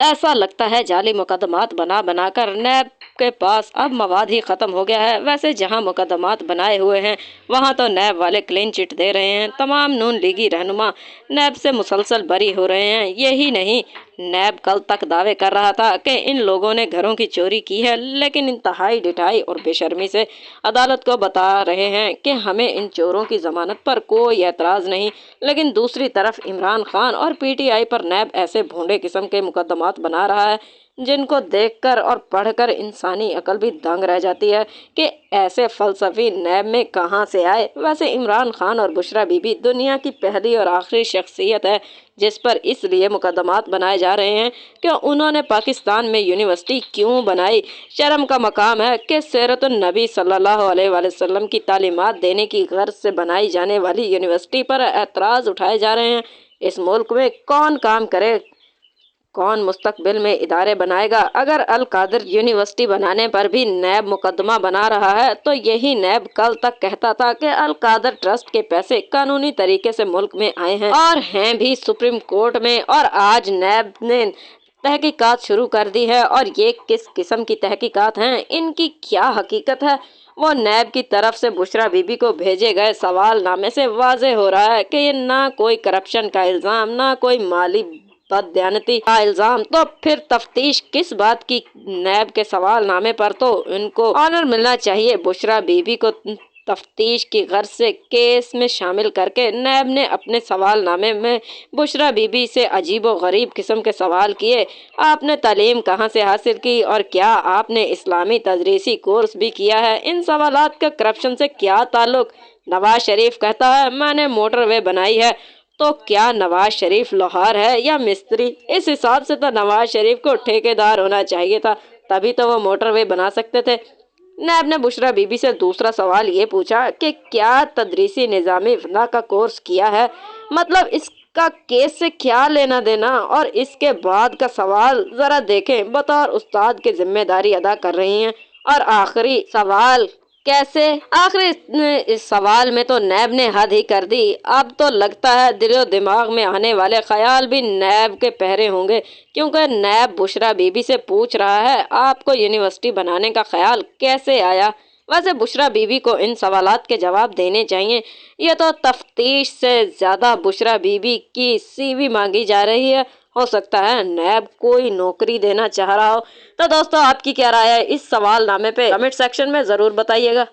ऐसा लगता है जाली मुकदमात बना बना कर नैब के पास अब मवाद ही खत्म हो गया है। वैसे जहां मुकदमात बनाए हुए हैं वहां तो नैब वाले क्लीन चिट दे रहे हैं। तमाम नून लीगी रहनुमा नैब से मुसलसल बरी हो रहे हैं। यही नहीं, नैब कल तक दावे कर रहा था कि इन लोगों ने घरों की चोरी की है, लेकिन इंतहाई ढिठाई और बेशर्मी से अदालत को बता रहे हैं कि हमें इन चोरों की जमानत पर कोई एतराज़ नहीं। लेकिन दूसरी तरफ इमरान खान और पीटीआई पर नैब ऐसे भोंडे किस्म के मुकदमात बना रहा है जिनको देखकर और पढ़कर इंसानी अकल भी दंग रह जाती है कि ऐसे फलसफी नैब में कहाँ से आए। वैसे इमरान खान और बुशरा बीबी दुनिया की पहली और आखिरी शख्सियत है जिस पर इसलिए मुकदमात बनाए जा रहे हैं कि उन्होंने पाकिस्तान में यूनिवर्सिटी क्यों बनाई। शर्म का मकाम है कि सीरत नबी सल्लल्लाहु अलैहि वसल्लम की तालीमात देने की गर्ज से बनाई जाने वाली यूनिवर्सिटी पर एतराज़ उठाए जा रहे हैं। इस मुल्क में कौन काम करे, कौन मुस्तकबिल में इदारे बनाएगा। अगर अल कादिर यूनिवर्सिटी बनाने पर भी नैब मुकदमा बना रहा है तो यही नैब कल तक कहता था कि अल कादिर ट्रस्ट के पैसे कानूनी तरीके से मुल्क में आए हैं और हैं भी सुप्रीम कोर्ट में। और आज नैब ने तहकीकात शुरू कर दी है। और ये किस किस्म की तहकीकात हैं, इनकी क्या हकीकत है, वो नैब की तरफ से बुशरा बीबी को भेजे गए सवालनामे से वाजे हो रहा है कि ये ना कोई करप्शन का इल्ज़ाम, ना कोई माली बददयानती का इल्ज़ाम, तो फिर तफ्तीश किस बात की। नैब के सवालनामे पर तो इनको ऑनर मिलना चाहिए। बुशरा बीबी को तफ्तीश की गर्ज से केस में शामिल करके नैब ने अपने सवालनामे में बुशरा बीबी से अजीब व गरीब किस्म के सवाल किए। आपने तालीम कहाँ से हासिल की और क्या आपने इस्लामी तदरीसी कोर्स भी किया है? इन सवालात का करप्शन से क्या ताल्लुक? नवाज शरीफ कहता है मैंने मोटरवे बनाई है, तो क्या नवाज शरीफ लोहार है या मिस्त्री? इस हिसाब से तो नवाज शरीफ को ठेकेदार होना चाहिए था, तभी तो वो मोटरवे बना सकते थे। नैब ने बुशरा बीबी से दूसरा सवाल ये पूछा कि क्या तदरीसी निज़ामी फना का कोर्स किया है, मतलब इसका केस से क्या लेना देना। और इसके बाद का सवाल ज़रा देखें, बतौर उस्ताद की जिम्मेदारी अदा कर रही हैं। और आखिरी सवाल कैसे? आखिरी इस सवाल में तो नैब ने हद ही कर दी। अब तो लगता है दिलो दिमाग में आने वाले ख्याल भी नैब के पहरे होंगे, क्योंकि नैब बुशरा बीबी से पूछ रहा है आपको यूनिवर्सिटी बनाने का ख्याल कैसे आया। वैसे बुशरा बीबी को इन सवालात के जवाब देने चाहिए। ये तो तफ्तीश से ज़्यादा बुशरा बीबी की सीवी मांगी जा रही है। हो सकता है नैब कोई नौकरी देना चाह रहा हो। तो दोस्तों, आपकी क्या राय है इस सवालनामे पे? कमेंट सेक्शन में ज़रूर बताइएगा।